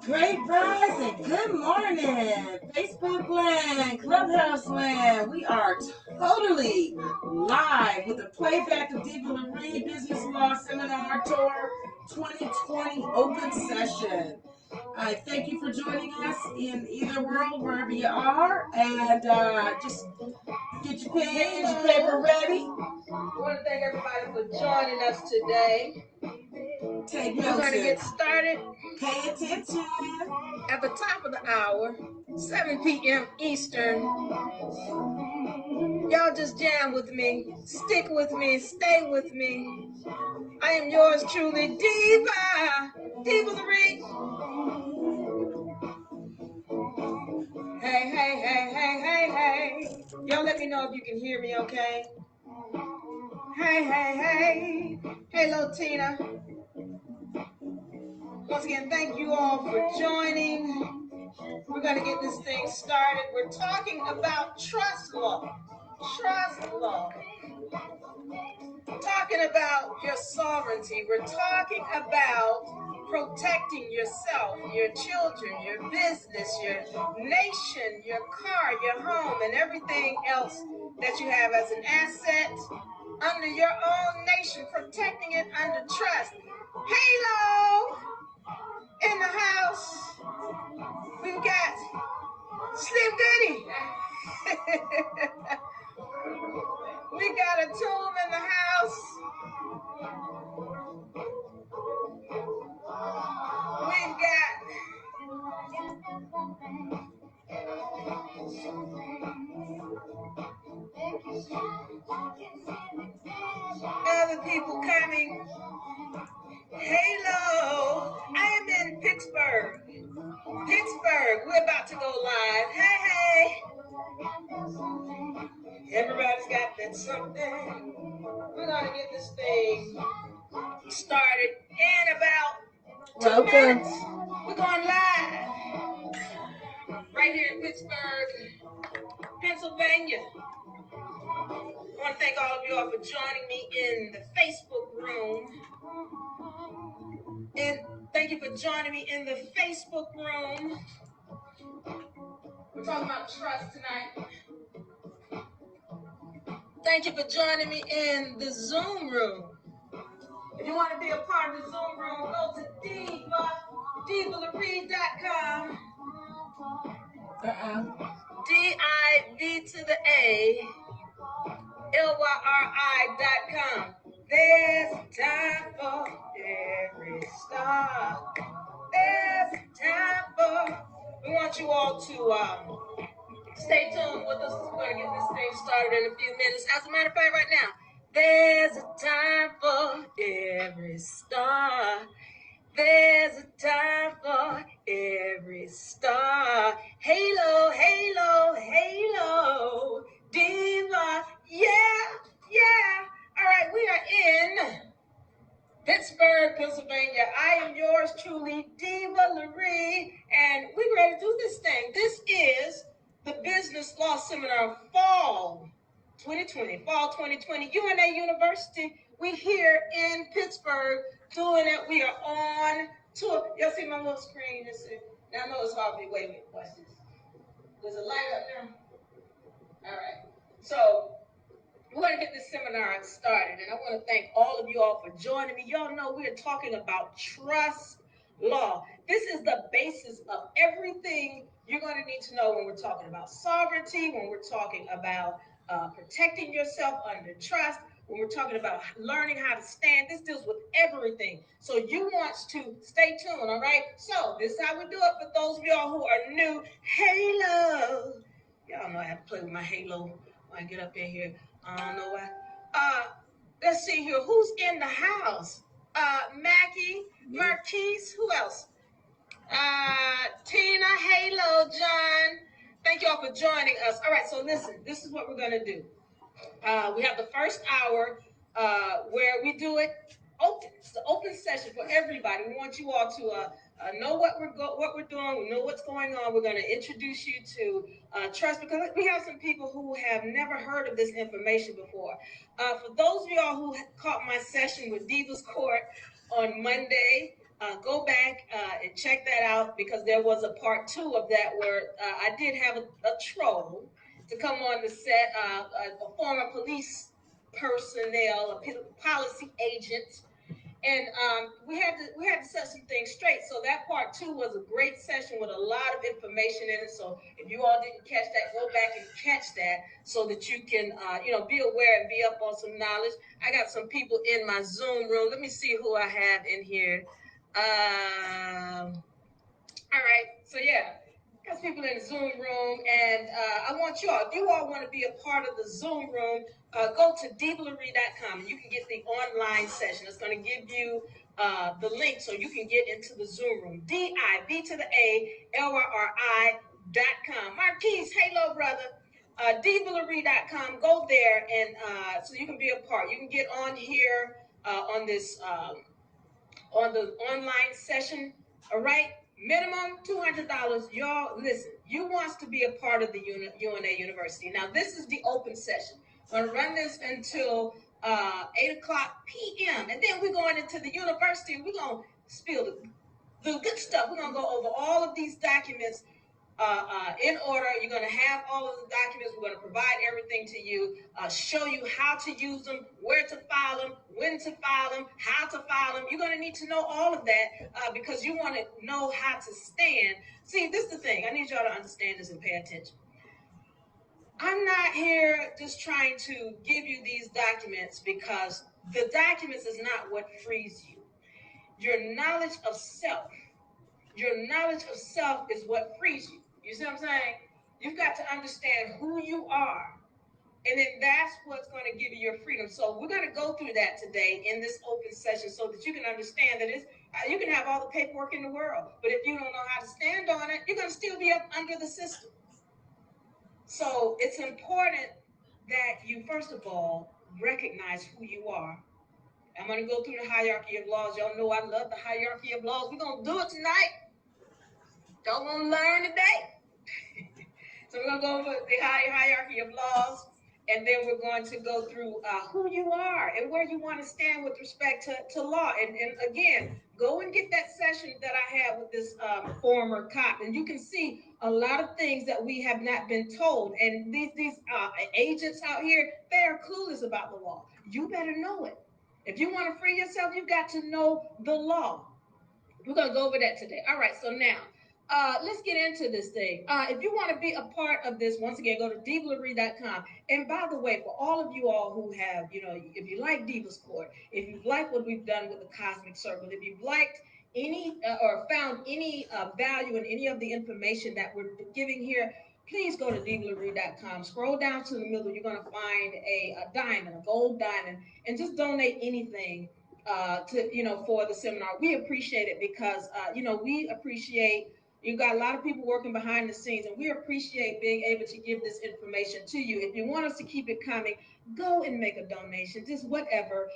Great rising. Good morning. Facebook land, Clubhouse land. We are totally live with the Playback of Diva Marie Business Law Seminar Tour 2020 open session. I thank you for joining us in either world, wherever you are, and just get your pen and your paper ready. I want to thank everybody for joining us today. Take We're notes. going to get started. Pay attention. At the top of the hour, 7 p.m. Eastern. Y'all just jam with me, stick with me, stay with me. I am yours truly, Diva Marie. Hey, hey, hey, hey, hey, hey. Y'all let me know if you can hear me, okay? Hey, hey, hey. Hello, Tina. Once again, thank you all for joining. We're going to get this thing started. We're talking about trust law. Trust law. Talking about your sovereignty. We're talking about protecting yourself, your children, your business, your nation, your car, your home, and everything else that you have as an asset under your own nation, protecting it under trust. Halo in the house. We've got Slim Goody. We got a tomb in the house. We've got other people coming. Halo. I am in Pittsburgh. We're about to go live. Hey, hey. Everybody's got that something. We're going to get this thing started in about 2 minutes. We're going live right here in Pittsburgh, Pennsylvania. I want to thank all of you all for joining me in the Facebook room. And thank you for joining me in the Facebook room. We're talking about trust tonight. Thank you for joining me in the Zoom room. If you want to be a part of the Zoom room, go to divalareed.com. D-I-V to the A, L-Y-R-I.com. There's time for every star. There's time for. We want you all to stay tuned with us. We're going to get this thing started in a few minutes. As a matter of fact, right now, there's a time for every star. There's a time for every star. Halo, halo, halo, diva, yeah, yeah. All right, we are in Pittsburgh, Pennsylvania. I am yours truly, Diva Marie, and we're ready to do this thing. This is the Business Law Seminar Fall 2020, UNA University. We here in Pittsburgh doing it. We are on tour. Y'all see my little screen? Now I know it's hard for me. Wait a minute, watch this. There's a light up now. All right. So we're going to get this seminar started, and I want to thank all of you all for joining me. Y'all know we're talking about trust law. This is the basis of everything you're going to need to know when we're talking about sovereignty, when we're talking about protecting yourself under trust, when we're talking about learning how to stand. This deals with everything. So you want to stay tuned, all right? So this is how we do it for those of y'all who are new. Halo. Y'all know I have to play with my halo when I get up in here. I don't know why. Let's see here. Who's in the house? Mackie, Marquise, who else? Tina, Halo, John. Thank y'all for joining us. All right, so listen, this is what we're going to do. We have the first hour where we do it open. It's an open session for everybody. We want you all to know what we're doing. We know what's going on. We're going to introduce you to trust, because we have some people who have never heard of this information before. For those of y'all who caught my session with Divas Court on Monday, go back and check that out, because there was a part 2 of that where I did have a troll to come on the set, a former police personnel, a policy agent, and we had to set some things straight. So that part 2 was a great session with a lot of information in it. So if you all didn't catch that, go back and catch that, so that you can be aware and be up on some knowledge. I got some people in my Zoom room. Let me see who I have in here. All right, so yeah, got people in the Zoom room, and I want you all, if you all want to be a part of the Zoom room, go to dblery.com. You can get the online session. It's going to give you the link so you can get into the Zoom room. DIB to the ALYRI.com. Marquise, hey, little brother. dblery.com. Go there, and so you can be a part. You can get on here on this. On the online session, all right? Minimum $200. Y'all, listen, you wants to be a part of the UNA University. Now, this is the open session. I'm going to run this until 8 o'clock p.m. And then we're going into the university, and we're going to spill the good stuff. We're going to go over all of these documents in order. You're going to have all of the documents. We're going to provide everything to you, show you how to use them, where to file them, when to file them, how to file them. You're going to need to know all of that because you want to know how to stand. See, this is the thing. I need y'all to understand this and pay attention. I'm not here just trying to give you these documents, because the documents is not what frees you. Your knowledge of self. Your knowledge of self is what frees you. You see what I'm saying? You've got to understand who you are. And then that's what's going to give you your freedom. So we're going to go through that today in this open session, so that you can understand that you can have all the paperwork in the world, but if you don't know how to stand on it, you're going to still be up under the system. So it's important that you, first of all, recognize who you are. I'm going to go through the hierarchy of laws. Y'all know I love the hierarchy of laws. We're going to do it tonight. Y'all want to learn today? So we're going to go over the hierarchy of laws, and then we're going to go through who you are and where you want to stand with respect to law. And again, go and get that session that I had with this former cop, and you can see a lot of things that we have not been told. And these agents out here, they're clueless about the law. You better know it. If you want to free yourself, you've got to know the law. We're going to go over that today. All right, so now let's get into this thing. If you want to be a part of this, once again, go to dblery.com. And by the way, for all of you all who have, if you like Divas Court, if you've liked what we've done with the Cosmic Circle, if you've liked any or found any value in any of the information that we're giving here, please go to dblery.com. Scroll down to the middle. You're going to find a diamond, a gold diamond, and just donate anything for the seminar. We appreciate it, because we appreciate, you've got a lot of people working behind the scenes, and we appreciate being able to give this information to you. If you want us to keep it coming, go and make a donation, just whatever.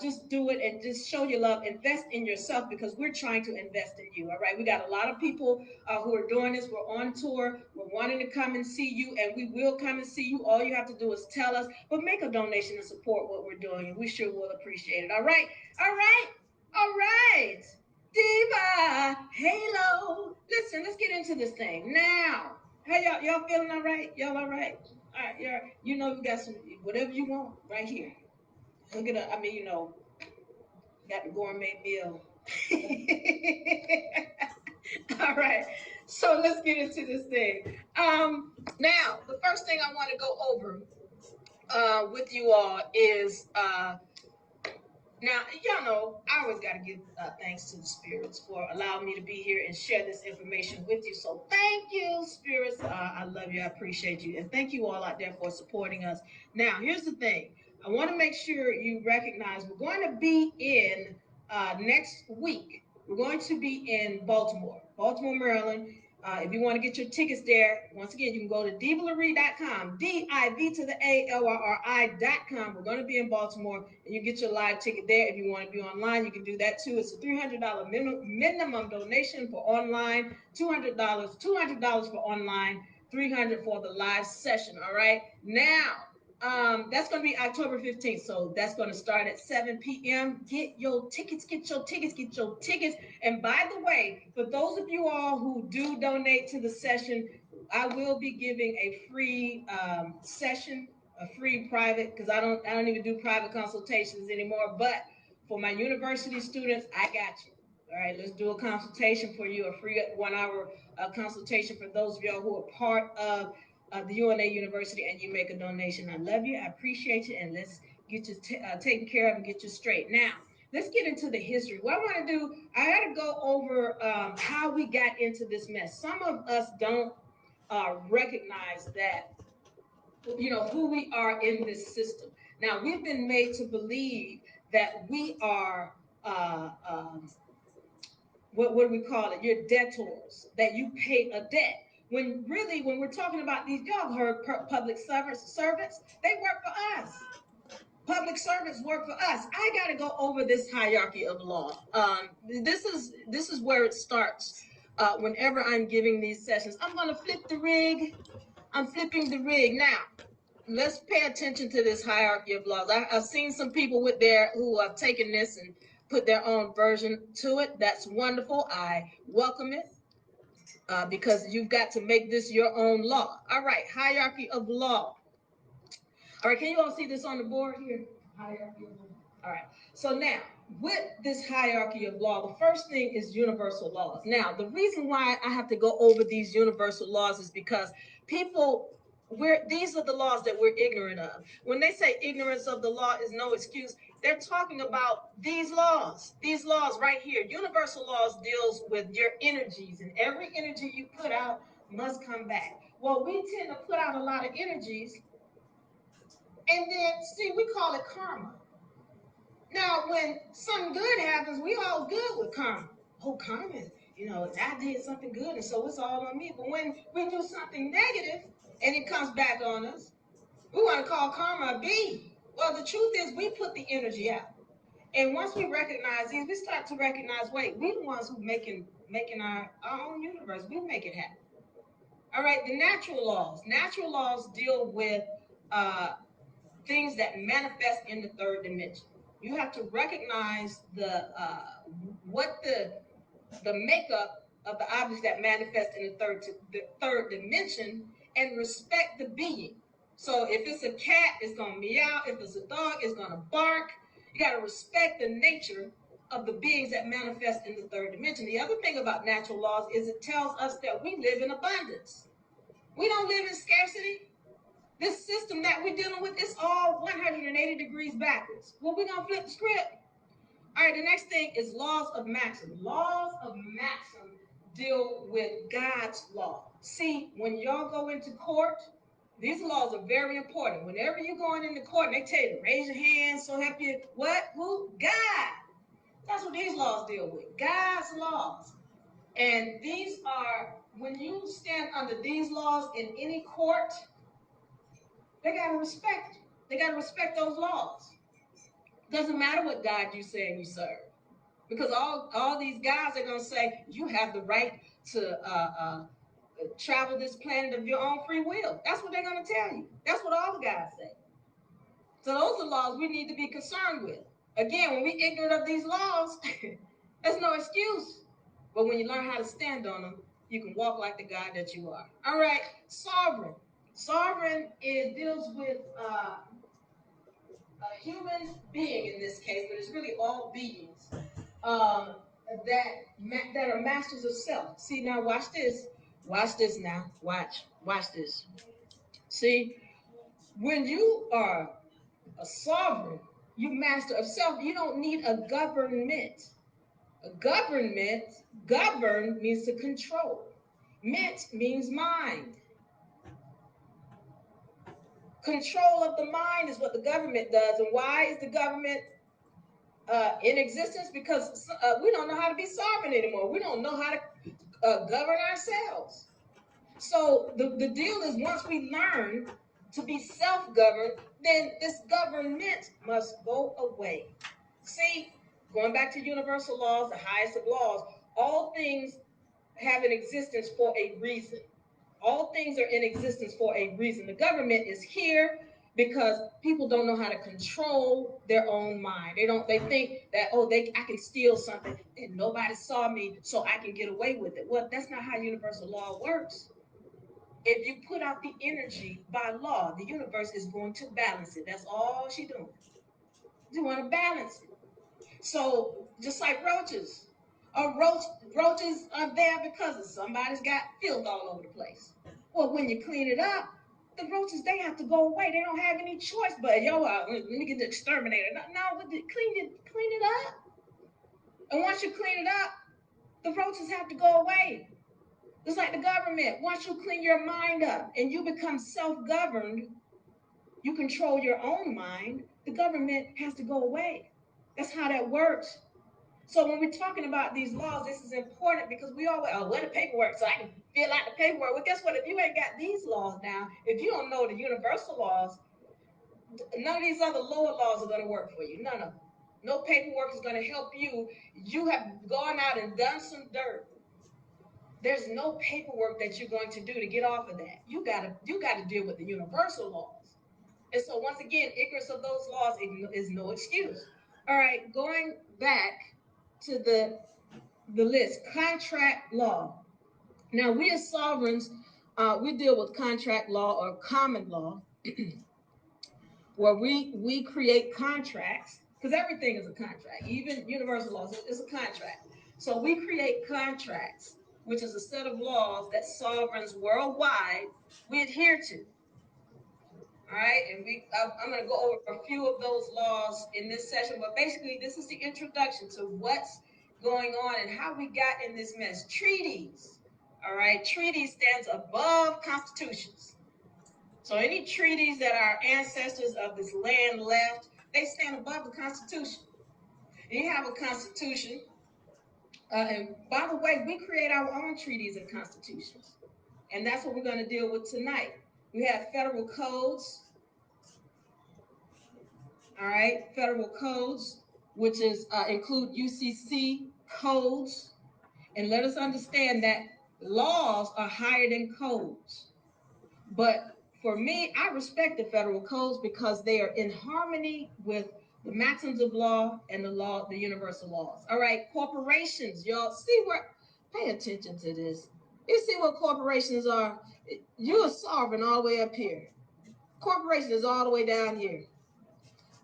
Just do it and just show your love. Invest in yourself, because we're trying to invest in you. All right, we got a lot of people who are doing this. We're on tour. We're wanting to come and see you, and we will come and see you. All you have to do is tell us, but make a donation to support what we're doing, and we sure will appreciate it. All right, all right, all right. Diva, Halo. Listen, let's get into this thing now. Hey, y'all feeling all right? Y'all all right? All right, you got some, whatever you want right here. Look at it. Got the gourmet meal. All right, so let's get into this thing. Now, the first thing I want to go over with you all is now, y'all know, I always got to give thanks to the spirits for allowing me to be here and share this information with you. So thank you, spirits. I love you. I appreciate you. And thank you all out there for supporting us. Now, here's the thing. I want to make sure you recognize we're going to be in next week. We're going to be in Baltimore, Maryland. If you want to get your tickets there, once again, you can go to divalerie.com, D-I-V to the A-L-R-R-I.com. We're going to be in Baltimore, and you get your live ticket there. If you want to be online, you can do that too. It's a $300 minimum donation for online, $200 for online, $300 for the live session. All right. Now, that's going to be October 15th. So that's going to start at 7 p.m. Get your tickets, get your tickets, get your tickets. And by the way, for those of you all who do donate to the session, I will be giving a free session, a free private, because I don't even do private consultations anymore. But for my university students, I got you. All right, let's do a consultation for you, a free 1 hour consultation for those of y'all who are part of the UNA University and you make a donation. I love you, I appreciate you, and let's get you taken care of and get you straight. Now, let's get into the history. What I want to do, I got to go over how we got into this mess. Some of us don't recognize that, you know, who we are in this system. Now, we've been made to believe that we are what do we call it? Your debtors, that you pay a debt. When really, when we're talking about these, y'all heard public servants, they work for us. Public servants work for us. I got to go over this hierarchy of law. This is where it starts. Whenever I'm giving these sessions, I'm going to flip the rig. I'm flipping the rig now. Let's pay attention to this hierarchy of laws. I've seen some people who have taken this and put their own version to it. That's wonderful. I welcome it because you've got to make this your own law. All right, hierarchy of law. All right, can you all see this on the board here? Hierarchy of law. All right, so now with this hierarchy of law, the first thing is universal laws. Now, the reason why I have to go over these universal laws is because people these are the laws that we're ignorant of. When they say ignorance of the law is no excuse, they're talking about these laws right here. Universal laws deals with your energies, and every energy you put out must come back. Well, we tend to put out a lot of energies, and then see, we call it karma. Now, when something good happens, we all good with karma. Oh, karma, I did something good, and so it's all on me. But when we do something negative and it comes back on us, we want to call karma a bee. Well, the truth is, we put the energy out. And once we recognize these, we start to recognize, wait, we're the ones who making our own universe. We make it happen. All right, the natural laws. Natural laws deal with things that manifest in the third dimension. You have to recognize what the makeup of the objects that manifest in the third dimension, and respect the being. So if it's a cat, it's gonna meow. If it's a dog, it's gonna bark. You gotta respect the nature of the beings that manifest in the third dimension. The other thing about natural laws is it tells us that we live in abundance. We don't live in scarcity. This system that we're dealing with is all 180 degrees backwards. Well, we're going to flip the script. All right, the next thing is laws of maxim. Laws of maxim deal with God's law. See, when y'all go into court, these laws are very important. Whenever you're going into court, they tell you to raise your hands, so help you. What? Who? God. That's what these laws deal with. God's laws. And these are, when you stand under these laws in any court, they got to respect you. They got to respect those laws. Doesn't matter what God you say and you serve. Because all these guys are going to say, you have the right to travel this planet of your own free will. That's what they're going to tell you. That's what all the guys say. So those are laws we need to be concerned with. Again, when we're ignorant of these laws, there's no excuse. But when you learn how to stand on them, you can walk like the God that you are. All right, sovereign. Sovereign deals with a human being in this case, but it's really all beings that are masters of self. See, now watch this. Watch this now. Watch this. See, when you are a sovereign, you master of self, you don't need a government. A government, govern means to control. Ment means mind. Control of the mind is what the government does. And why is the government in existence? Because we don't know how to be sovereign anymore. We don't know how to govern ourselves. So the deal is once we learn to be self-governed, then this government must go away. See, going back to universal laws, the highest of laws, all things have an existence for a reason. All things are in existence for a reason. The government is here because people don't know how to control their own mind. They think that, oh, I can steal something and nobody saw me, so I can get away with it. Well, that's not how universal law works. If you put out the energy by law, the universe is going to balance it. That's all she's doing. You want to balance it. So just like roaches, roaches are there because somebody's got filth all over the place. Well, when you clean it up, the roaches, they have to go away. They don't have any choice but, let me get the exterminator. No, clean it up. And once you clean it up, the roaches have to go away. It's like the government. Once you clean your mind up and you become self-governed, you control your own mind, the government has to go away. That's how that works. So when we're talking about these laws, this is important because we always, where the paperwork so I can fill out the paperwork. Well, guess what? If you ain't got these laws down, if you don't know the universal laws, none of these other lower laws are going to work for you. None of them. No paperwork is going to help you. You have gone out and done some dirt. There's no paperwork that you're going to do to get off of that. You got to deal with the universal laws. And so once again, ignorance of those laws is no excuse. All right, going back to the list, contract law. Now we as sovereigns, we deal with contract law or common law, where we create contracts because everything is a contract. Even universal laws is a contract. So we create contracts, which is a set of laws that sovereigns worldwide we adhere to. All right, and I'm going to go over a few of those laws in this session, but basically this is the introduction to what's going on and how we got in this mess. Treaties, all right, treaties stands above constitutions. So any treaties that our ancestors of this land left, they stand above the Constitution. And you have a Constitution, and by the way, we create our own treaties and constitutions, and that's what we're going to deal with tonight. We have federal codes. All right, federal codes, which is include UCC codes, and let us understand that laws are higher than codes. But for me, I respect the federal codes because they are in harmony with the maxims of law and the universal laws. All right, corporations, y'all see where, pay attention to this. You see what corporations are? You're sovereign all the way up here. Corporation is all the way down here.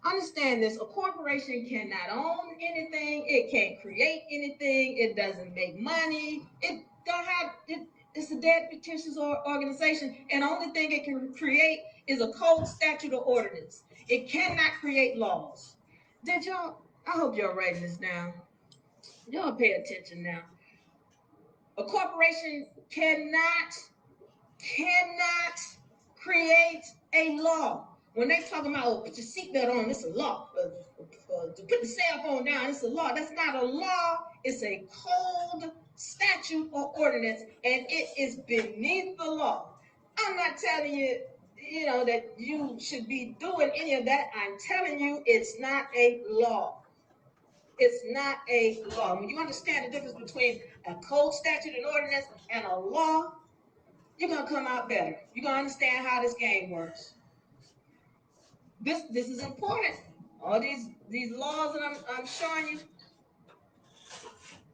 Understand this, a corporation cannot own anything, it can't create anything, it doesn't make money, it's a dead fictitious organization, and the only thing it can create is a code, statute, or ordinance. It cannot create laws. Did y'all, I hope y'all writing this down. Y'all pay attention now. A corporation cannot create a law. When they talk about, put your seatbelt on, it's a law. To put the cell phone down, it's a law. That's not a law. It's a code, statute, or ordinance, and it is beneath the law. I'm not telling you, that you should be doing any of that. I'm telling you, it's not a law. It's not a law. When you understand the difference between a code, statute, and ordinance and a law, you're going to come out better. You're going to understand how this game works. This is important. All these laws that I'm showing you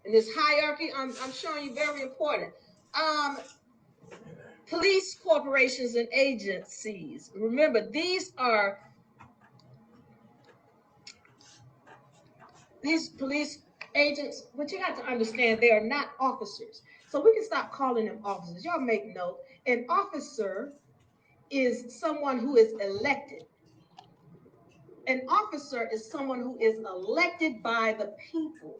in this hierarchy, I'm showing you very important. Police, corporations, and agencies. Remember, these police agents, but you got to understand they are not officers. So we can stop calling them officers. Y'all make note. An officer is someone who is elected. An officer is someone who is elected by the people.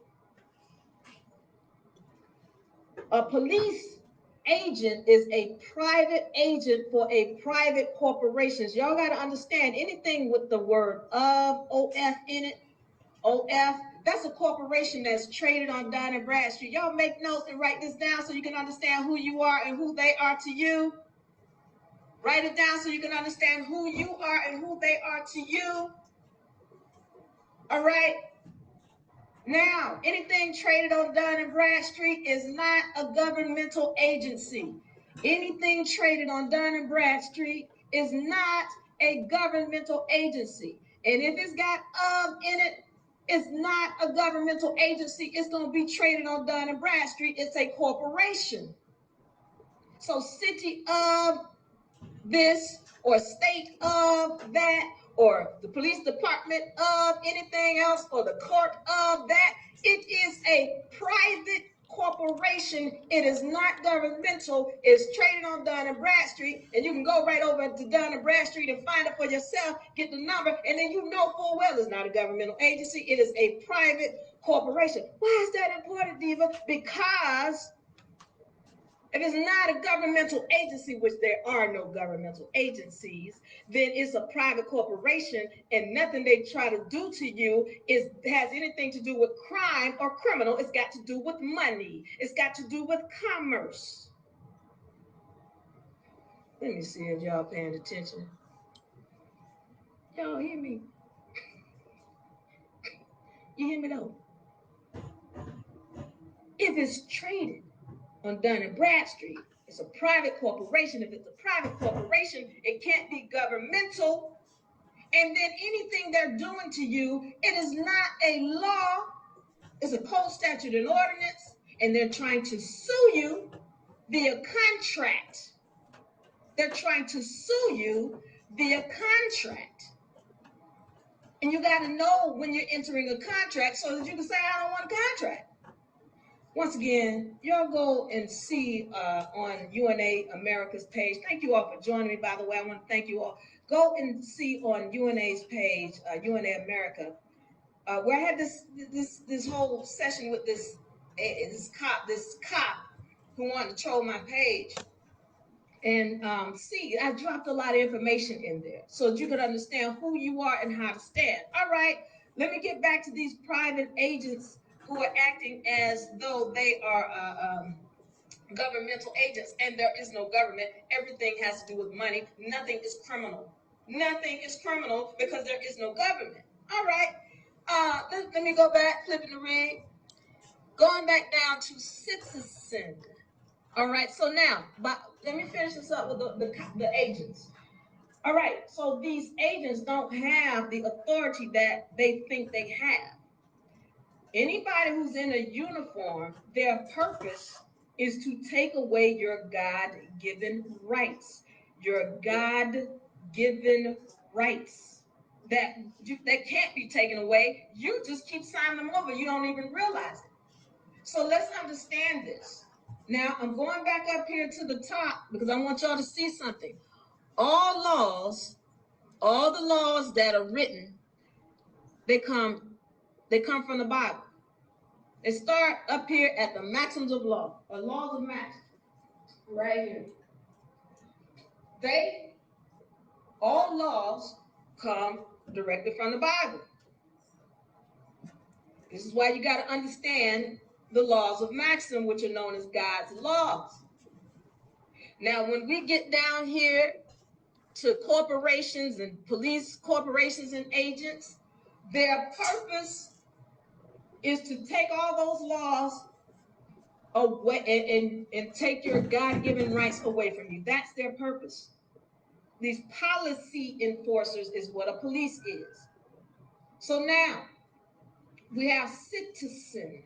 A police agent is a private agent for a private corporation. Y'all got to understand anything with the word of, OF in it, OF, that's a corporation that's traded on Dun& Bradstreet. Y'all make notes and write this down so you can understand who you are and who they are to you. Write it down so you can understand who you are and who they are to you. All right? Now, anything traded on Dun & Bradstreet is not a governmental agency. Anything traded on Dun & Bradstreet is not a governmental agency. And if it's got in it, it's not a governmental agency. It's going to be traded on Dun & Bradstreet. It's a corporation. So city of this or state of that or the police department of anything else or the court of that, it is a private corporation. It is not governmental. It's traded on Dun & Bradstreet, and you can go right over to Dun & Bradstreet and find it for yourself, get the number, and then you know full well it's not a governmental agency. It is a private corporation. Why is that important, Diva? Because if it's not a governmental agency, which there are no governmental agencies, then it's a private corporation, and nothing they try to do to you has anything to do with crime or criminal. It's got to do with money. It's got to do with commerce. Let me see if y'all paying attention. Y'all hear me? You hear me though? If it's traded on Dun & Bradstreet, it's a private corporation. If it's a private corporation, it can't be governmental. And then anything they're doing to you, it is not a law. It's a code, statute, and ordinance. And they're trying to sue you via contract. They're trying to sue you via contract. And you got to know when you're entering a contract so that you can say, I don't want a contract. Once again, y'all go and see on UNA America's page. Thank you all for joining me, by the way. I want to thank you all. Go and see on UNA's page, UNA America, where I had this whole session with this cop who wanted to troll my page. And see, I dropped a lot of information in there so that you could understand who you are and how to stand. All right, let me get back to these private agents who are acting as though they are governmental agents, and there is no government. Everything has to do with money. Nothing is criminal. Nothing is criminal because there is no government. All right, let me go back, flipping the read. Going back down to citizen. All right, so now, let me finish this up with the agents. All right, so these agents don't have the authority that they think they have. Anybody who's in a uniform, their purpose is to take away your God-given rights. Your God-given rights that can't be taken away. You just keep signing them over. You don't even realize it. So let's understand this. Now, I'm going back up here to the top because I want y'all to see something. All the laws that are written, they come from the Bible. They start up here at the maxims of law, or laws of maxims, right here. All laws come directly from the Bible. This is why you got to understand the laws of maxim, which are known as God's laws. Now, when we get down here to corporations and police corporations and agents, their purpose is to take all those laws away and take your God-given rights away from you. That's their purpose. These policy enforcers is what a police is. So now we have citizen.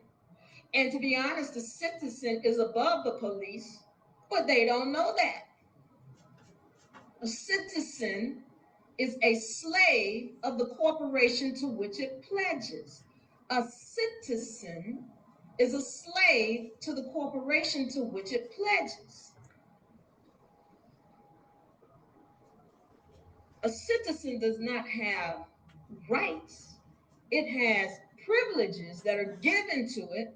And to be honest, the citizen is above the police, but they don't know that. A citizen is a slave of the corporation to which it pledges. A citizen is a slave to the corporation to which it pledges. A citizen does not have rights. It has privileges that are given to it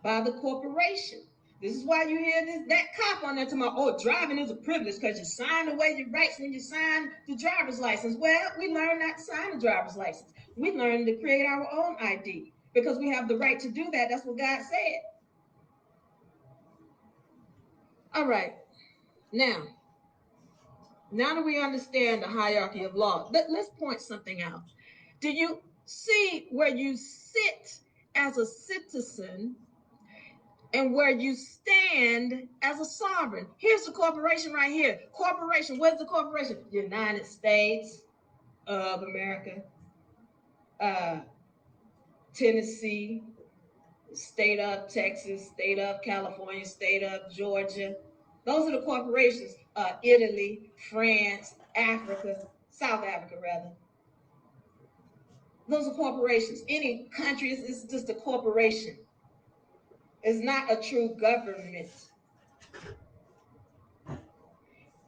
by the corporation. This is why you hear that cop on there talking about, oh, driving is a privilege because you sign away your rights when you sign the driver's license. Well, we learned not to sign the driver's license. We learn to create our own ID because we have the right to do that. That's what God said. All right. Now, now that we understand the hierarchy of law, let's point something out. Do you see where you sit as a citizen and where you stand as a sovereign? Here's the corporation right here. Corporation, where's the corporation? United States of America, uh, Tennessee, state of Texas, state of California, state of Georgia. Those are the corporations. Italy, France, Africa, South Africa, rather. Those are corporations. Any country is just a corporation. It's not a true government.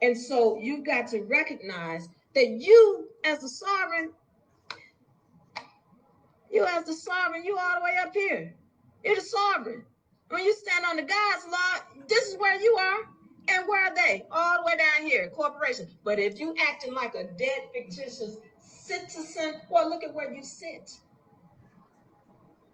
And so you've got to recognize that you, as the sovereign, you all the way up here. You're the sovereign. When you stand on the God's law, this is where you are. And where are they? All the way down here, corporation. But if you acting like a dead, fictitious citizen, well, look at where you sit.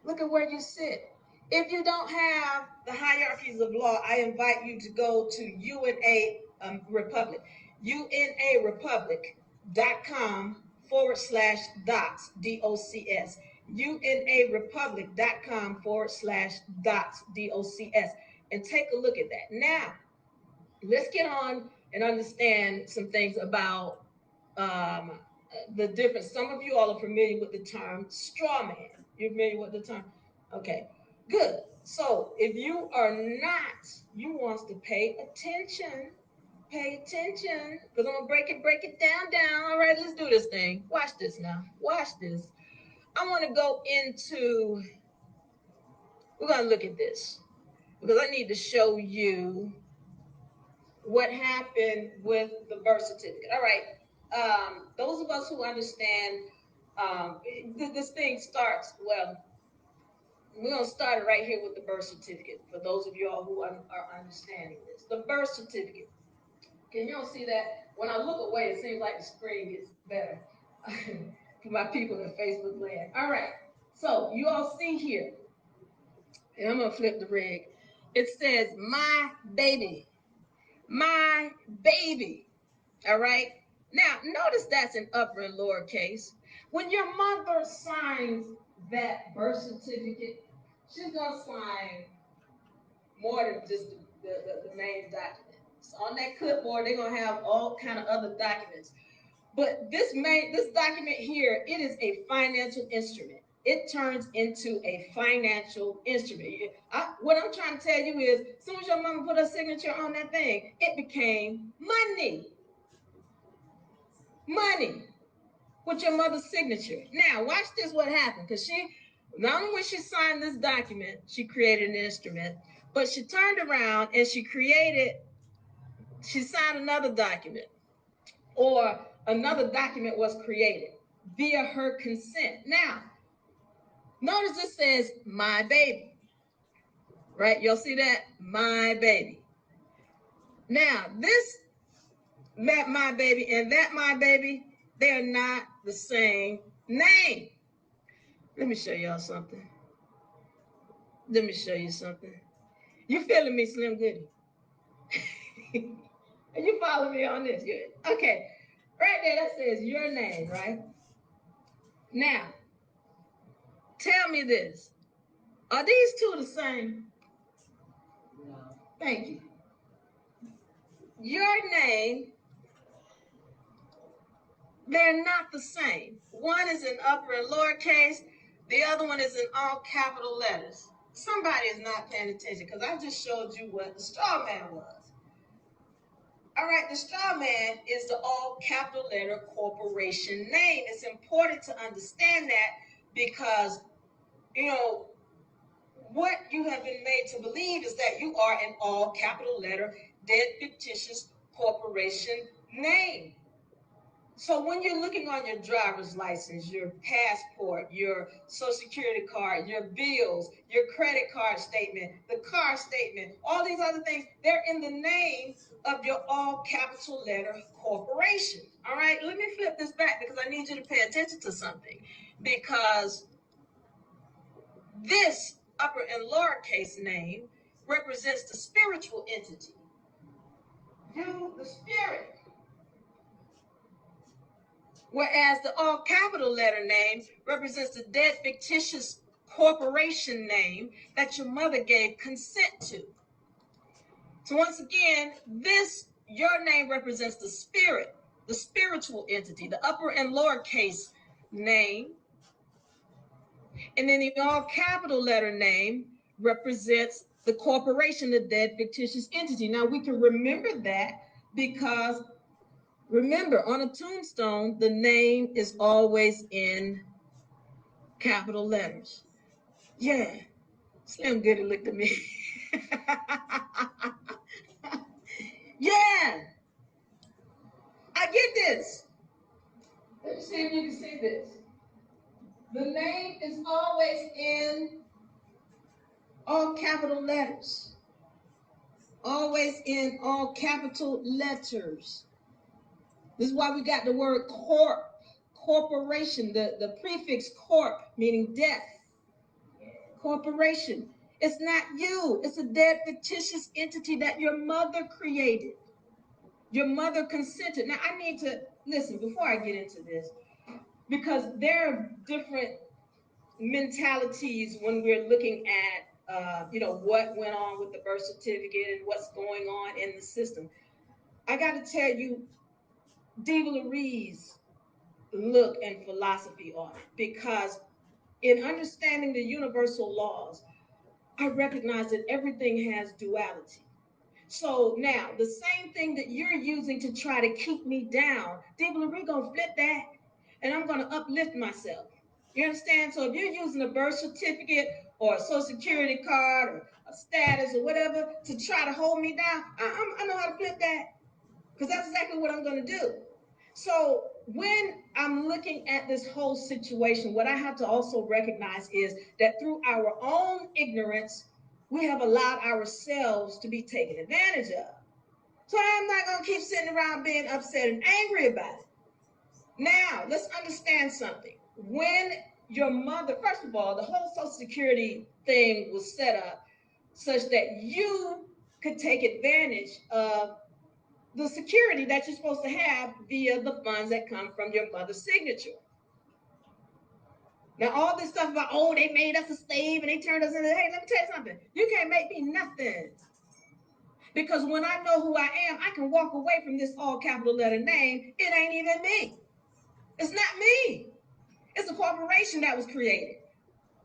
Look at where you sit. If you don't have the hierarchies of law, I invite you to go to UNA Republic. UNARepublic.com/docs, DOCS. UNARepublic.com/docs, DOCS. And take a look at that. Now, let's get on and understand some things about um, the difference. Some of you all are familiar with the term straw man. You're familiar with the term? Okay, good. So if you are not, you want to pay attention. Pay attention, because I'm gonna break it down. All right, let's do this thing. Watch this now. Watch this. I want to go into. We're gonna look at this because I need to show you what happened with the birth certificate. All right. Those of us who understand this thing starts, well, we're going to start it right here with the birth certificate for those of you all who are understanding this. The birth certificate. Can you all see that? When I look away, it seems like the screen gets better for my people in Facebook land. All right. So you all see here, and I'm going to flip the rig. It says, my baby. My baby. All right. Now, notice that's in upper and lower case. When your mother signs that birth certificate, she's going to sign more than just the main document. So on that clipboard, they're going to have all kind of other documents. But this document here, it is a financial instrument. It turns into a financial instrument. What I'm trying to tell you is, as soon as your mama put her signature on that thing, it became money. Money with your mother's signature. Now, watch this, what happened. Because not only when she signed this document, she created an instrument, but she turned around and she signed another document. Or another document was created via her consent. Now, notice it says, my baby. Right? You'll see that? My baby. Now, this my baby and that my baby, they're not the same name. Let me show y'all something. Let me show you something. You feeling me, Slim Goody? Are you following me on this? Good. Okay. Right there, that says your name, right? Now, tell me this. Are these two the same? No. Thank you. Your name, they're not the same. One is in upper and lower case. The other one is in all capital letters. Somebody is not paying attention because I just showed you what the straw man was. All right, the straw man is the all capital letter corporation name. It's important to understand that because, what you have been made to believe is that you are an all capital letter, dead fictitious corporation name. So when you're looking on your driver's license, your passport, your social security card, your bills, your credit card statement, the car statement, all these other things, they're in the name of your all capital letter corporation. All right, let me flip this back because I need you to pay attention to something. because this upper and lowercase name represents the spiritual entity. You, the spirit. Whereas the all capital letter name represents the dead fictitious corporation name that your mother gave consent to. So once again, your name represents the spirit, the spiritual entity, the upper and lowercase name. And then the all capital letter name represents the corporation, the dead fictitious entity. Now we can remember that because remember, on a tombstone, the name is always in capital letters. Yeah. Slim Goody looked at me. Yeah. I get this. Let's see if you can see this. The name is always in all capital letters. Always in all capital letters. This is why we got the word corporation, the prefix corp, meaning death. Corporation. It's not you. It's a dead fictitious entity that your mother created. Your mother consented. Now, I need to listen before I get into this, because there are different mentalities when we're looking at, what went on with the birth certificate and what's going on in the system. I got to tell you, DeVillere's look and philosophy on it, because in understanding the universal laws, I recognize that everything has duality. So now, the same thing that you're using to try to keep me down, DeVillere gonna flip that, and I'm gonna uplift myself. You understand? So if you're using a birth certificate or a social security card or a status or whatever to try to hold me down, I know how to flip that, because that's exactly what I'm gonna do. So when I'm looking at this whole situation, what I have to also recognize is that through our own ignorance, we have allowed ourselves to be taken advantage of. So I'm not going to keep sitting around being upset and angry about it. Now, let's understand something. When your mother, first of all, the whole Social Security thing was set up such that you could take advantage of the security that you're supposed to have via the funds that come from your mother's signature. Now, all this stuff about, oh, they made us a slave and they turned us into, hey, let me tell you something. You can't make me nothing. Because when I know who I am, I can walk away from this all capital letter name. It ain't even me. It's not me. It's a corporation that was created.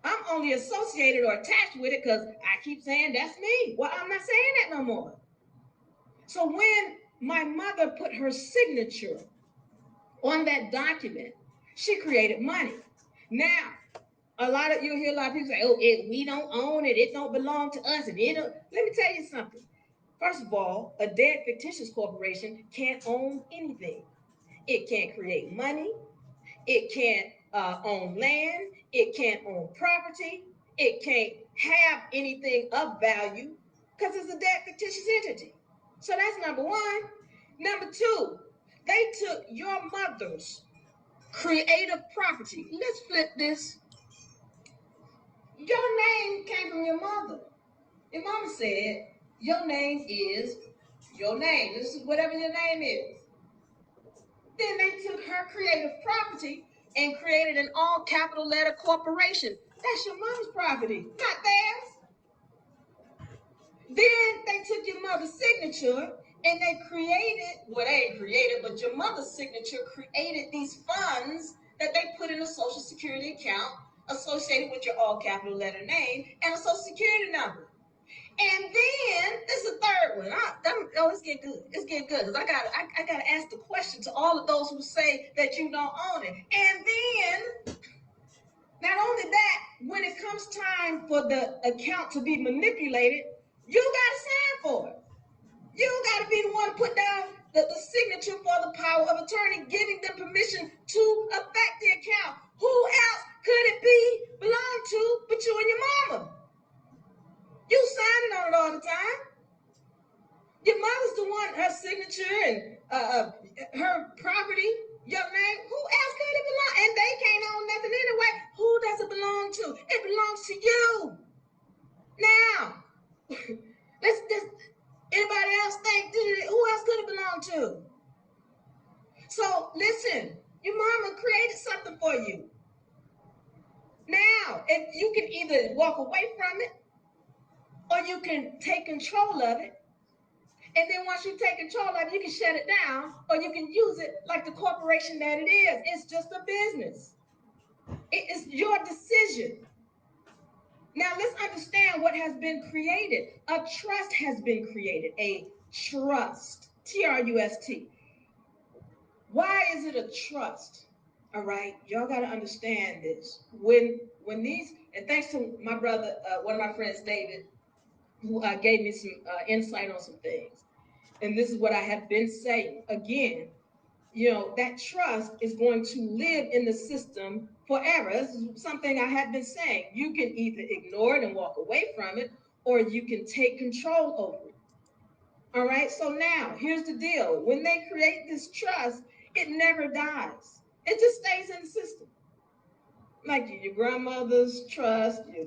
I'm only associated or attached with it because I keep saying that's me. Well, I'm not saying that no more. So when my mother put her signature on that document, she created money. Now, you'll hear a lot of people say, oh, we don't own it. It don't belong to us. And it don't. Let me tell you something. First of all, a dead fictitious corporation can't own anything. It can't create money. It can't own land. It can't own property. It can't have anything of value because it's a dead fictitious entity. So that's number one. Number two, they took your mother's creative property. Let's flip this. Your name came from your mother. Your mama said, your name is your name. This is whatever your name is. Then they took her creative property and created an all capital letter corporation. That's your mama's property, not theirs. Then they took your mother's signature and they ain't created, but your mother's signature created these funds that they put in a social security account associated with your all capital letter name and a social security number. And then this is the third one. It's getting good. It's getting good because I gotta ask the question to all of those who say that you don't own it. And then, not only that, when it comes time for the account to be manipulated, you gotta sign for it. You gotta be the one to put down the signature for the power of attorney, giving them permission to affect the account. Who else could it belong to but you and your mama? You signing on it all the time. Your mother's the one, her signature and her property, your name. Who else could it belong? And they can't own nothing anyway. belongs to you. Now, anybody else think who else could it belong to? So listen, your mama created something for you. Now, if you can either walk away from it or you can take control of it. And then once you take control of it, you can shut it down or you can use it like the corporation that it is. It's just a business. It is your decision. Now let's understand what has been created. A trust has been created. A trust. Trust. Why is it a trust? All right, y'all got to understand this. When these, and thanks to my brother, one of my friends, David, who gave me some insight on some things. And this is what I have been saying. Again, that trust is going to live in the system forever. This is something I have been saying. You can either ignore it and walk away from it, or you can take control over it. All right, so now here's the deal. When they create this trust, it never dies. It just stays in the system. Like your grandmother's trust, your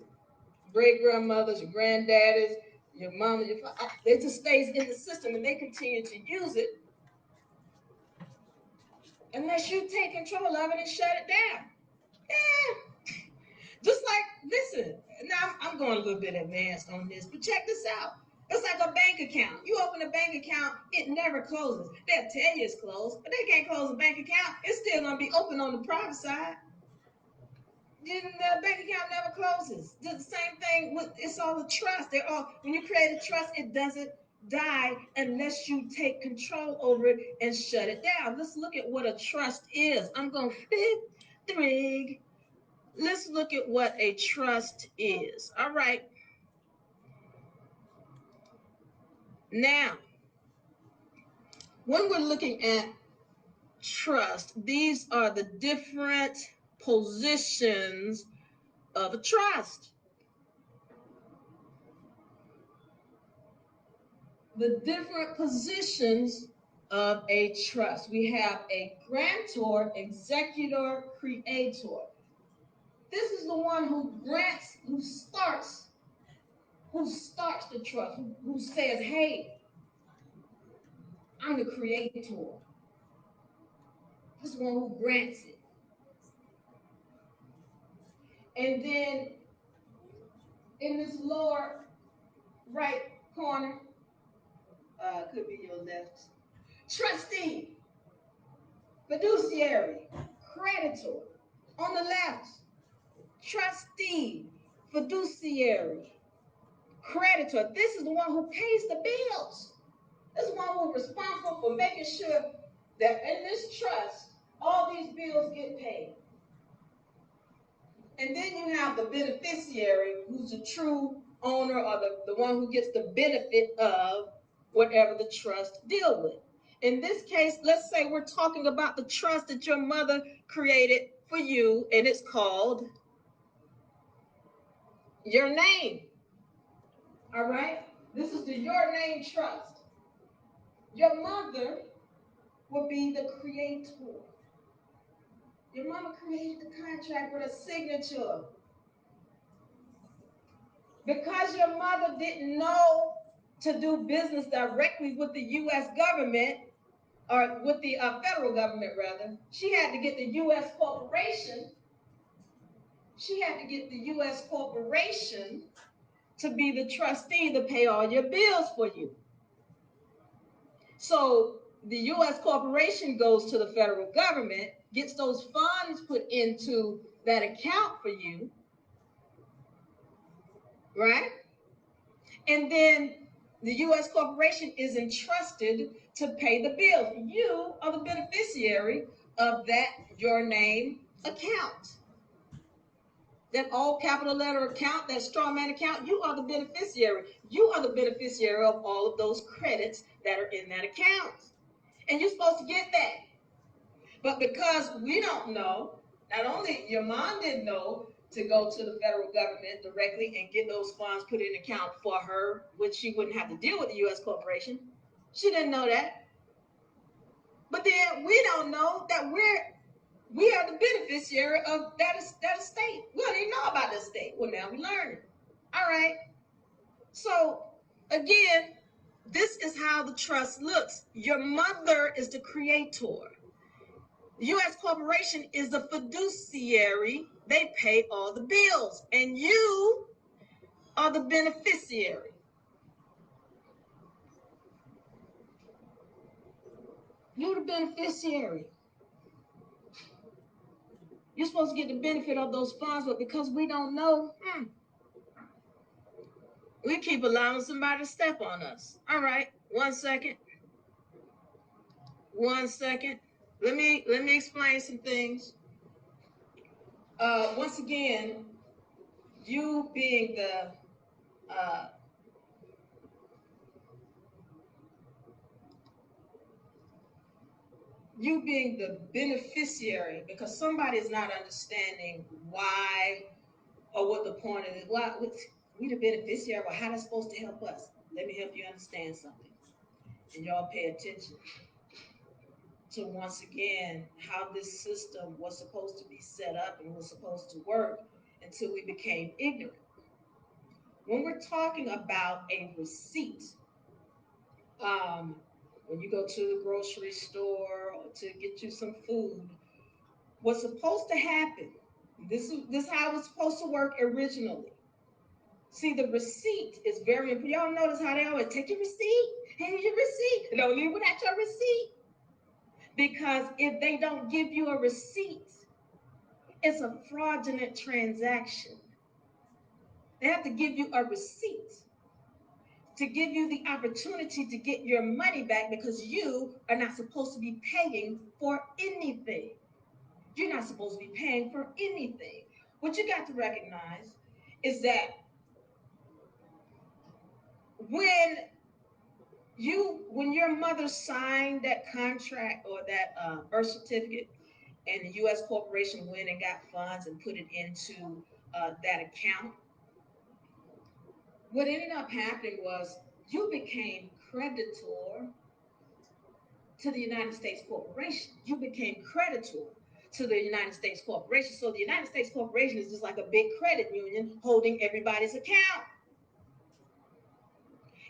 great grandmothers, your granddaddies, your mama, your father, it just stays in the system and they continue to use it unless you take control of it and shut it down. Yeah. Just like, listen, now I'm going a little bit advanced on this, but check this out. It's like a bank account. You open a bank account, it never closes. They'll tell you it's closed, but they can't close a bank account. It's still going to be open on the private side. The bank account never closes. The same thing with, it's all a trust. When you create a trust, it doesn't die unless you take control over it and shut it down. Let's look at what a trust is. I'm going to flip the rig. Let's look at what a trust is. All right. Now, when we're looking at trust, these are the different positions of a trust. The different positions of a trust. We have a grantor, executor, creator. This is the one who grants, who starts the trust, who says, hey, I'm the creator. This is the one who grants it. And then in this lower right corner, could be your left, trustee, fiduciary, creditor. On the left, trustee, fiduciary, creditor. This is the one who pays the bills. This is the one who's responsible for making sure that in this trust, all these bills get paid. And then you have the beneficiary, who's the true owner or the one who gets the benefit of whatever the trust deal with. In this case, let's say we're talking about the trust that your mother created for you, and it's called your name. All right? This is the your name trust. Your mother will be the creator. Your mama created the contract with a signature. Because your mother didn't know to do business directly with the U.S. government, or with the federal government rather, she had to get the U.S. corporation. She had to get the U.S. corporation to be the trustee to pay all your bills for you. So the U.S. corporation goes to the federal government, gets those funds put into that account for you, right? And then the U.S. corporation is entrusted to pay the bills. You are the beneficiary of that your name account. That all capital letter account, that straw man account, you are the beneficiary. You are the beneficiary of all of those credits that are in that account. And you're supposed to get that. But because we don't know, not only your mom didn't know to go to the federal government directly and get those funds put in account for her, which she wouldn't have to deal with the U.S. corporation. She didn't know that. But then we don't know that we're We are the beneficiary of that estate. We don't even know about the estate. Well, now we learn it. All right. So again, this is how the trust looks. Your mother is the creator. The U.S. corporation is the fiduciary. They pay all the bills, and you are the beneficiary. You're the beneficiary. You're supposed to get the benefit of those funds, but because we don't know, we keep allowing somebody to step on us. All right, 1 second. 1 second. Let me explain some things. Once again, you being the uh, you being the beneficiary, because somebody is not understanding why or what the point of it. Why we the beneficiary? Well, how that's supposed to help us? Let me help you understand something, and y'all pay attention to once again how this system was supposed to be set up and was supposed to work until we became ignorant. When we're talking about a receipt, um, when you go to the grocery store or to get you some food, what's supposed to happen, this is how it was supposed to work originally. See, the receipt is very important. Y'all notice how they always take your receipt, here's your receipt. Don't leave without your receipt. Because if they don't give you a receipt, it's a fraudulent transaction. They have to give you a receipt to give you the opportunity to get your money back, because you are not supposed to be paying for anything. You're not supposed to be paying for anything. What you got to recognize is that when when your mother signed that contract or that birth certificate, and the U.S. corporation went and got funds and put it into that account, what ended up happening was you became creditor to the United States corporation. You became creditor to the United States corporation. So the United States corporation is just like a big credit union holding everybody's account.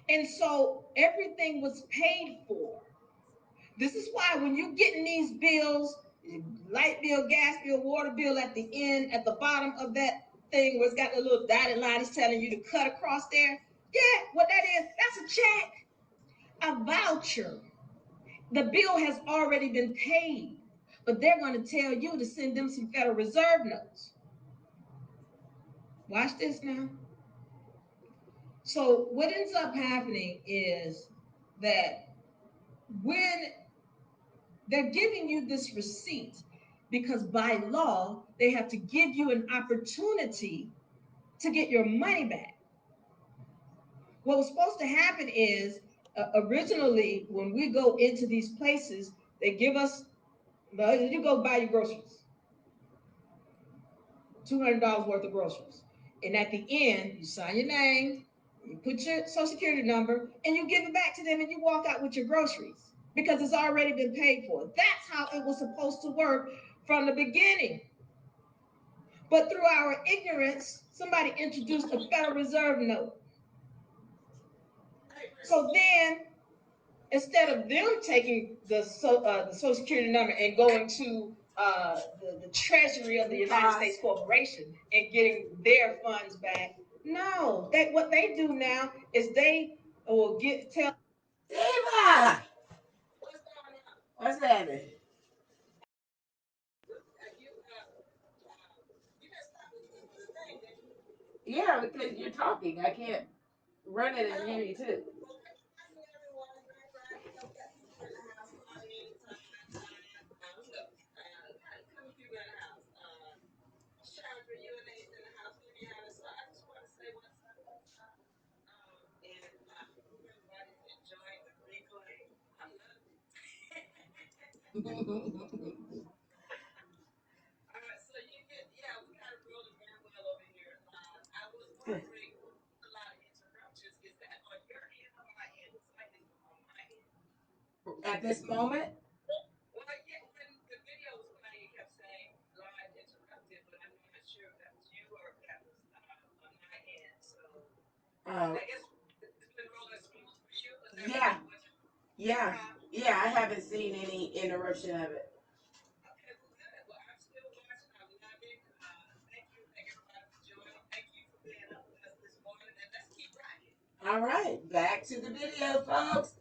And so everything was paid for. This is why when you're getting these bills, light bill, gas bill, water bill at the end, at the bottom of that thing where it's got the little dotted line, it's telling you to cut across there. Yeah, what that is, that's a check, a voucher. The bill has already been paid, but they're going to tell you to send them some Federal Reserve notes. Watch this now. So what ends up happening is that when they're giving you this receipt, because by law, they have to give you an opportunity to get your money back. What was supposed to happen is originally, when we go into these places, they give us, you go buy your groceries, $200 worth of groceries. And at the end, you sign your name, you put your social security number, and you give it back to them, and you walk out with your groceries because it's already been paid for. That's how it was supposed to work from the beginning. But through our ignorance, somebody introduced a Federal Reserve note. So then, instead of them taking the Social Security number and going to the Treasury of the United States Corporation and getting their funds back, no. What they do now is they will tell Diva! What's happening? Yeah, because you're talking. I can't run it and hear you too. At this moment, sure if that was you or if that was on my end. So Oh, I guess it's been rolling smooth for you. Is that yeah, right? yeah, Huh? yeah. I haven't seen any interruption of it. Okay, well, good. Well, I'm still watching. I'm loving. Thank you. Thank everybody for joining. Thank you for being up with us this morning. And let's keep rocking. All right, back to the video, folks.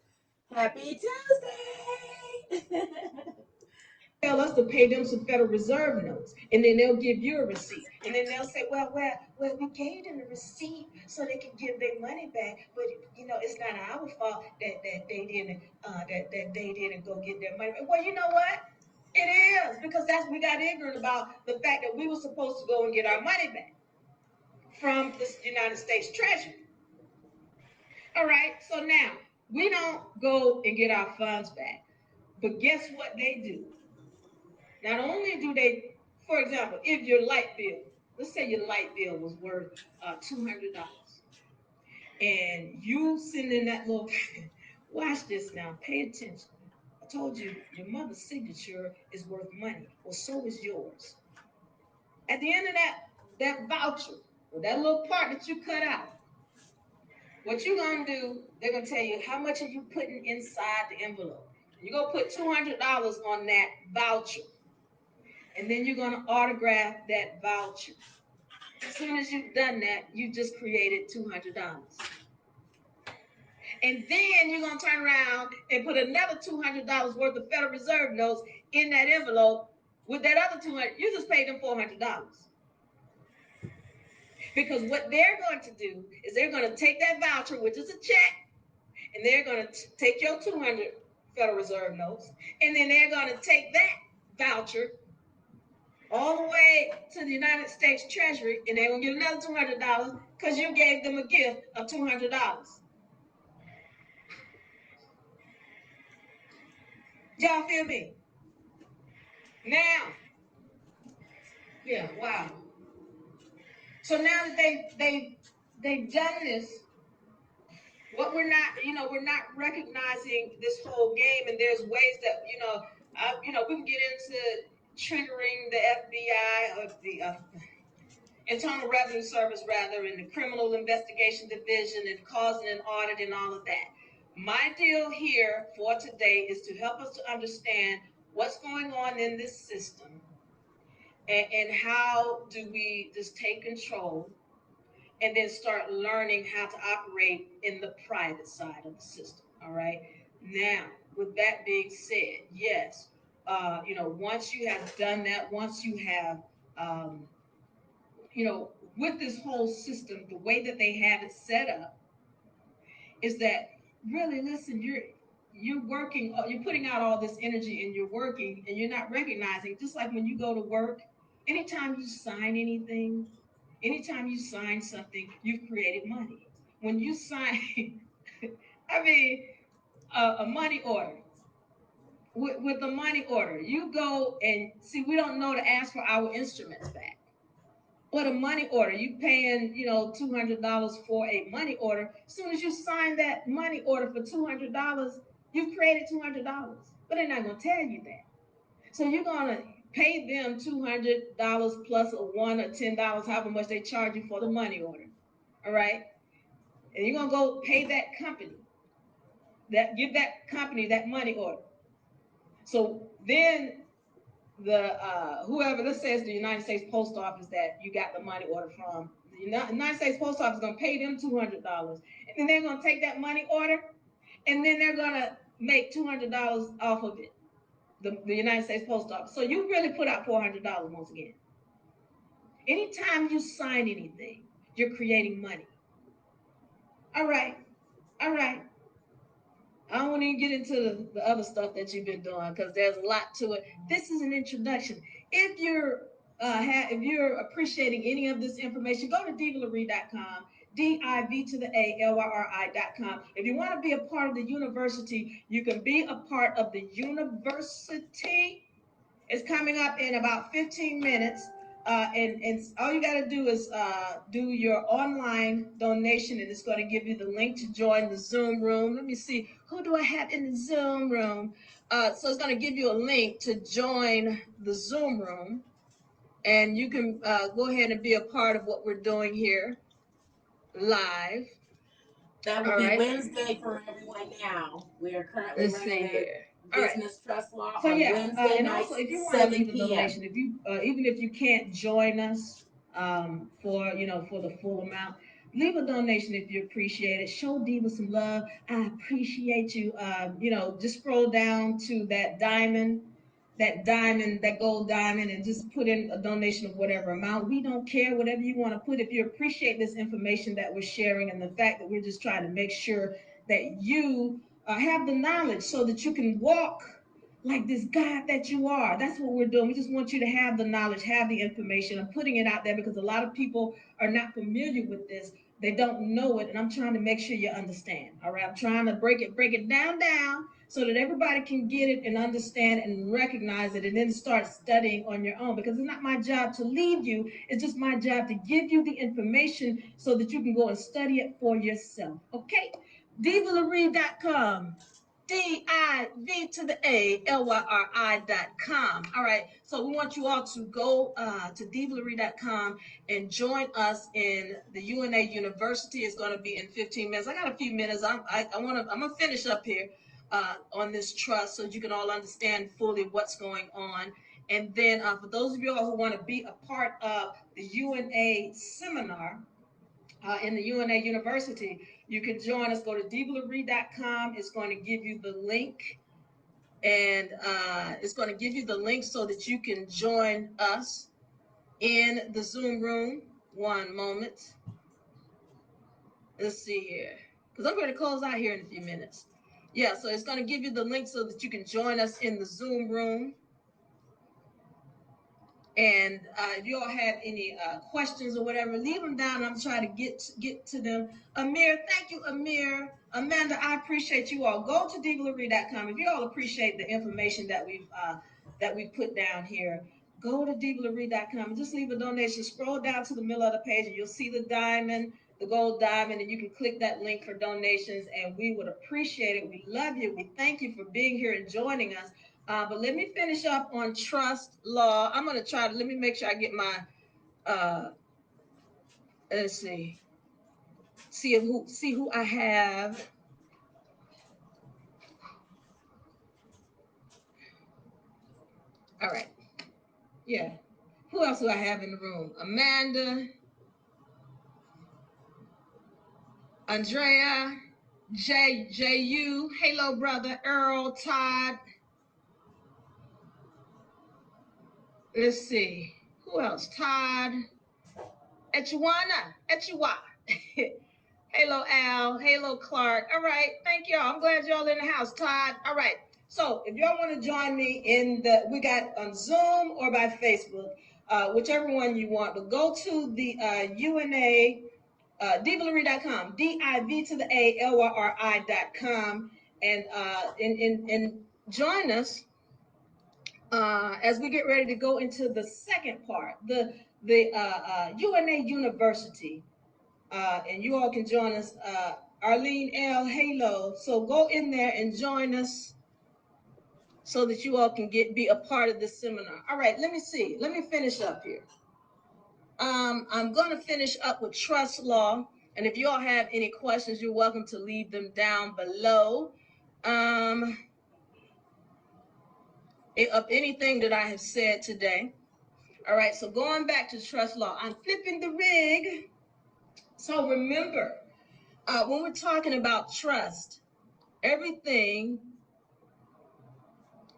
Happy Tuesday. Tell us to pay them some Federal Reserve notes, and then they'll give you a receipt, and then they'll say, well, we gave them the receipt so they can give their money back, but it's not our fault that they didn't that they didn't go get their money back. Well, you know what? It is because that's we got ignorant about the fact that we were supposed to go and get our money back from the United States Treasury. All right, so now we don't go and get our funds back, but guess what they do? Not only do they, for example, if your light bill, let's say your light bill was worth $200, and you send in that little, watch this now, pay attention. I told you your mother's signature is worth money. Well, so is yours. At the end of that voucher, or that little part that you cut out, what you're gonna do, they're gonna tell you how much are you putting inside the envelope. You're gonna put $200 on that voucher, and then you're gonna autograph that voucher. As soon as you've done that, you just created $200. And then you're going to turn around and put another $200 worth of Federal Reserve notes in that envelope with that other $200. You just paid them $400. Because what they're going to do is they're going to take that voucher, which is a check, and they're going to take your 200 Federal Reserve notes, and then they're going to take that voucher all the way to the United States Treasury, and they're going to get another $200 because you gave them a gift of $200. Y'all feel me? Now, yeah, wow. So now that they've done this, what we're not recognizing this whole game, and there's ways that we can get into triggering the FBI or the Internal Revenue Service rather, and the Criminal Investigation Division, and causing an audit and all of that. My deal here for today is to help us to understand what's going on in this system, and how do we just take control and then start learning how to operate in the private side of the system. All right. Now, with that being said, yes, once you have done that, once you have, um, with this whole system, the way that they have it set up is that really, listen, you're working, you're putting out all this energy, and you're working, and you're not recognizing. Just like when you go to work, anytime you sign anything, anytime you sign something, you've created money. When you sign, I mean, a money order. With the money order, you go and see. We don't know to ask for our instruments back. What a money order, you paying $200 for a money order. As soon as you sign that money order for $200, you've created $200. But they're not going to tell you that. So you're going to pay them $200 plus a $1 or $10, however much they charge you for the money order. All right, and you're going to go pay that company, give that company that money order. So then the whoever, let's say it's the United States Post Office that you got the money order from. The United States Post Office is going to pay them $200, and then they're going to take that money order, and then they're going to make $200 off of it. The United States Post Office. So you really put out $400 once again. Anytime you sign anything, you're creating money. All right, all right. I don't want to get into the other stuff that you've been doing because there's a lot to it. This is an introduction. If you're appreciating any of this information, go to divalaree.com, DIV to the ALYRI.com. If you want to be a part of the university, you can be a part of the university. It's coming up in about 15 minutes. And all you got to do is do your online donation, and it's going to give you the link to join the Zoom room. Let me see, who do I have in the Zoom room? So it's going to give you a link to join the Zoom room, and you can go ahead and be a part of what we're doing here live. That will be Wednesday for everyone now. We are currently running a business trust law on Wednesday and nights, also if you want to 7 leave a p.m. donation, if you even if you can't join us for for the full amount, leave a donation if you appreciate it. Show Diva some love. I appreciate you. Just scroll down to that gold diamond, and just put in a donation of whatever amount. We don't care, whatever you want to put. If you appreciate this information that we're sharing and the fact that we're just trying to make sure that you have the knowledge so that you can walk like this God that you are. That's what we're doing. We just want you to have the knowledge, have the information. I'm putting it out there because a lot of people are not familiar with this. They don't know it, and I'm trying to make sure you understand. All right, I'm trying to break it down so that everybody can get it and understand and recognize it, and then start studying on your own. Because it's not my job to lead you; it's just my job to give you the information so that you can go and study it for yourself. Okay, DivaLarie.com. DIV to the ALYRI.com. All right. So we want you all to go to DivaLarie.com and join us in the UNA University. It's going to be in 15 minutes. I got a few minutes. I'm gonna finish up here on this trust so you can all understand fully what's going on. And then for those of you all who want to be a part of the UNA seminar, in the UNA University, you can join us. Go to DivaLarie.com. It's going to give you the link, and it's going to give you the link so that you can join us in the Zoom room. One moment. Let's see here, because I'm going to close out here in a few minutes. Yeah, so it's going to give you the link so that you can join us in the Zoom room. And if you all have any questions or whatever, leave them down. I'm trying to get to them. Amir, thank you, Amir. Amanda, I appreciate you all. Go to DivaLarie.com. If you all appreciate the information that we've put down here, go to DivaLarie.com and just leave a donation. Scroll down to the middle of the page, and you'll see the gold diamond, and you can click that link for donations, and we would appreciate it. We love you. We thank you for being here and joining us. But let me finish up on trust law. I'm going to try to, let me make sure I get my, let's see who I have. All right. Yeah. Who else do I have in the room? Amanda, Andrea, J.U., Halo brother, Earl, Todd. Let's see. Who else? Todd, Echiwa. Halo Al, Halo Clark. All right, thank y'all. I'm glad y'all in the house. Todd. All right. So if y'all want to join me we got on Zoom or by Facebook, whichever one you want. But go to the UNA, DivaLarie.com, DIV to the ALYRI.com, and join us as we get ready to go into the second part, the UNA University. And you all can join us. Arlene L. Halo. So go in there and join us so that you all can be a part of this seminar. All right, let me see. Let me finish up here. I'm going to finish up with trust law. And if you all have any questions, you're welcome to leave them down below. Of anything that I have said today. All right, so going back to trust law, I'm flipping the rig. So remember, when we're talking about trust,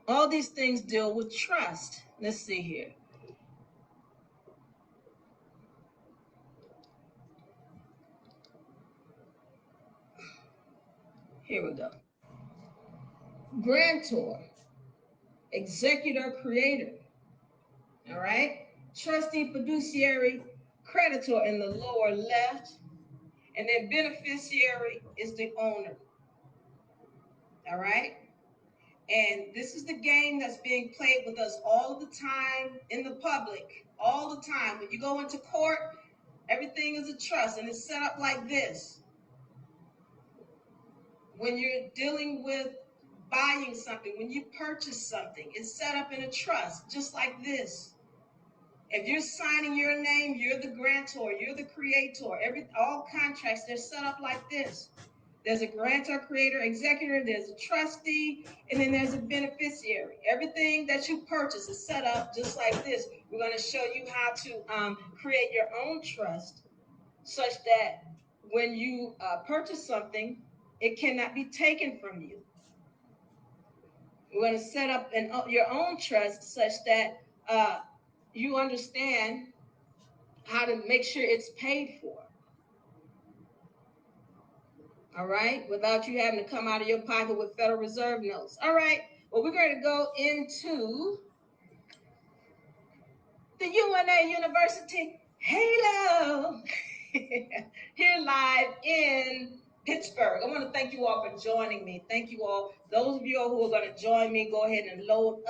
all these things deal with trust. Let's see here. Here we go. Grantor, executor, creator. All right. Trustee, fiduciary, creditor in the lower left. And then beneficiary is the owner. All right. And this is the game that's being played with us all the time in the public, all the time. When you go into court, everything is a trust, and it's set up like this. When you're dealing with buying something, when you purchase something, it's set up in a trust, just like this. If you're signing your name, you're the grantor, you're the creator. All contracts, they're set up like this. There's a grantor, creator, executor, there's a trustee, and then there's a beneficiary. Everything that you purchase is set up just like this. We're going to show you how to create your own trust such that when you purchase something, it cannot be taken from you. We're going to set up your own trust such that you understand how to make sure it's paid for. All right, without you having to come out of your pocket with Federal Reserve notes. All right, well, we're going to go into the UNA University Halo here live in Pittsburgh. I want to thank you all for joining me. Thank you all. Those of you all who are going to join me, go ahead and load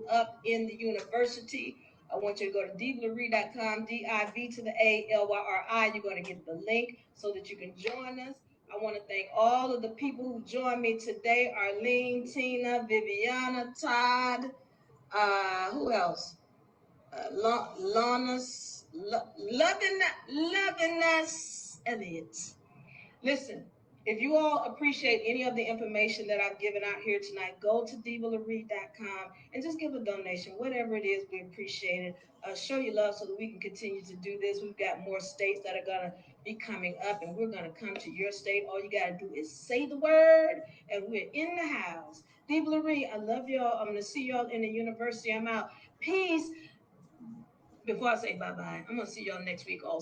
up in the university. I want you to go to divalerie.com, DIV to the ALYRI. You're going to get the link so that you can join us. I want to thank all of the people who joined me today: Arlene, Tina, Viviana, Todd, who else? Launa's loving us, Elliot. Listen, if you all appreciate any of the information that I've given out here tonight, go to divalerie.com and just give a donation, whatever it is. We appreciate it. Show your love so that we can continue to do this. We've got more states that are going to be coming up, and we're going to come to your state. All you got to do is say the word, and we're in the house. DeValerie, I love y'all. I'm going to see y'all in the university. I'm out. Peace. Before I say bye-bye, I'm going to see y'all next week also.